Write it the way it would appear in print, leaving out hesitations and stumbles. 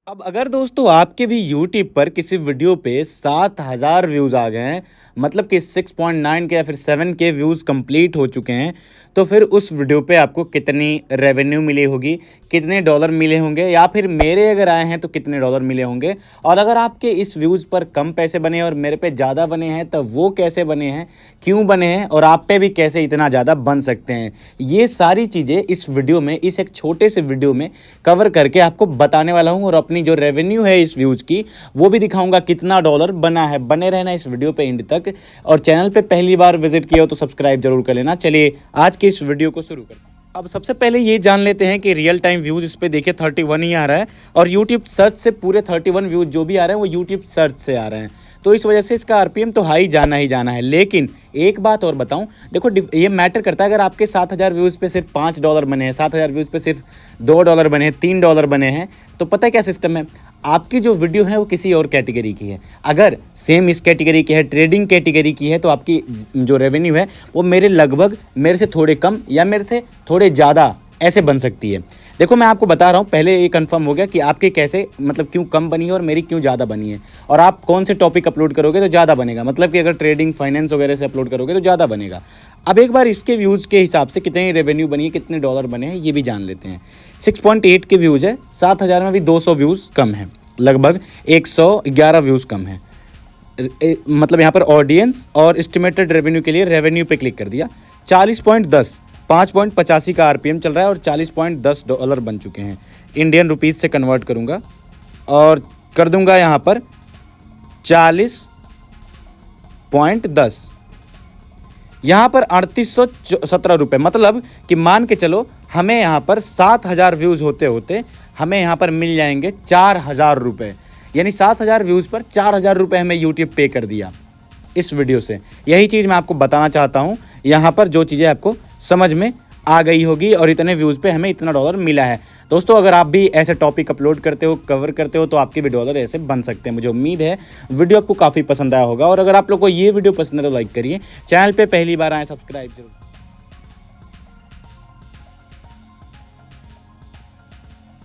अब अगर दोस्तों आपके भी YouTube पर किसी वीडियो पे 7,000 व्यूज़ आ गए हैं, मतलब कि 6.9 के या फिर 7 के व्यूज़ कंप्लीट हो चुके हैं, तो फिर उस वीडियो पे आपको कितनी रेवेन्यू मिली होगी, कितने डॉलर मिले होंगे, या फिर मेरे अगर आए हैं तो कितने डॉलर मिले होंगे। और अगर आपके इस व्यूज़ पर कम पैसे बने और मेरे पे ज़्यादा बने हैं, तब वो कैसे बने हैं, क्यों बने हैं, और आप पे भी कैसे इतना ज़्यादा बन सकते हैं, ये सारी चीज़ें इस वीडियो में, इस एक छोटे से वीडियो में कवर करके आपको बताने वाला हूँ। और अपनी जो रेवेन्यू है इस व्यूज़ की, वो भी दिखाऊंगा कितना डॉलर बना है। बने रहना इस वीडियो पे एंड तक, और चैनल पे पहली बार विजिट किया हो तो सब्सक्राइब जरूर कर लेना। चलिए आज के इस वीडियो को शुरू करते हैं। अब सबसे पहले ये जान लेते हैं कि रियल टाइम व्यूज़ इस पे देखिए 31 ही आ रहा है, और यूट्यूब सर्च से पूरे 31 व्यूज़ जो भी आ रहे हैं वो यूट्यूब सर्च से आ रहे हैं, तो इस वजह से इसका आरपीएम तो हाई जाना ही जाना है। लेकिन एक बात और बताऊं, देखो ये मैटर करता है। अगर आपके 7,000 व्यूज़ पे सिर्फ $5 बने हैं, 7,000 व्यूज़ पे सिर्फ $2 बने हैं, $3 बने हैं, तो पता है क्या सिस्टम है, आपकी जो वीडियो है वो किसी और कैटेगरी की है। अगर सेम इस कैटेगरी की है, ट्रेडिंग कैटेगरी की है, तो आपकी जो रेवेन्यू है वो मेरे से थोड़े कम या मेरे से थोड़े ज़्यादा ऐसे बन सकती है। देखो मैं आपको बता रहा हूँ, पहले ये कंफर्म हो गया कि आपके कैसे, मतलब क्यों कम बनी है और मेरी क्यों ज़्यादा बनी है, और आप कौन से टॉपिक अपलोड करोगे तो ज़्यादा बनेगा। मतलब कि अगर ट्रेडिंग, फाइनेंस वगैरह से अपलोड करोगे तो ज़्यादा बनेगा। अब एक बार इसके व्यूज़ के हिसाब से कितनी रेवेन्यू बनी है, कितने डॉलर बने हैं, ये भी जान लेते हैं। 6.8 के व्यूज़ है, 7,000 में भी 200 व्यूज़ कम है, लगभग 111 व्यूज़ कम है। मतलब यहाँ पर ऑडियंस और एस्टिमेटेड रेवेन्यू के लिए रेवेन्यू पे क्लिक कर दिया। 40.10, 5.85 का आरपीएम चल रहा है और $40.10 बन चुके हैं। इंडियन रुपीज़ से कन्वर्ट करूँगा और कर दूँगा यहाँ पर 40.10, यहाँ पर 3817 रुपये। मतलब कि मान के चलो हमें यहाँ पर 7,000 व्यूज़ होते होते हमें यहाँ पर मिल जाएंगे 4,000 रुपये। यानी 7,000 व्यूज़ पर 4,000 रुपये हमें यूट्यूब पे कर दिया इस वीडियो से। यही चीज़ मैं आपको बताना चाहता हूँ। यहाँ पर जो चीज़ें आपको समझ में आ गई होगी, और इतने व्यूज़ पे हमें इतना डॉलर मिला है। दोस्तों अगर आप भी ऐसे टॉपिक अपलोड करते हो, कवर करते हो, तो आपके भी डॉलर ऐसे बन सकते हैं। मुझे उम्मीद है वीडियो आपको काफ़ी पसंद आया होगा, और अगर आप लोग को ये वीडियो पसंद है तो लाइक करिए, चैनल पे पहली बार आए सब्सक्राइब जरूर।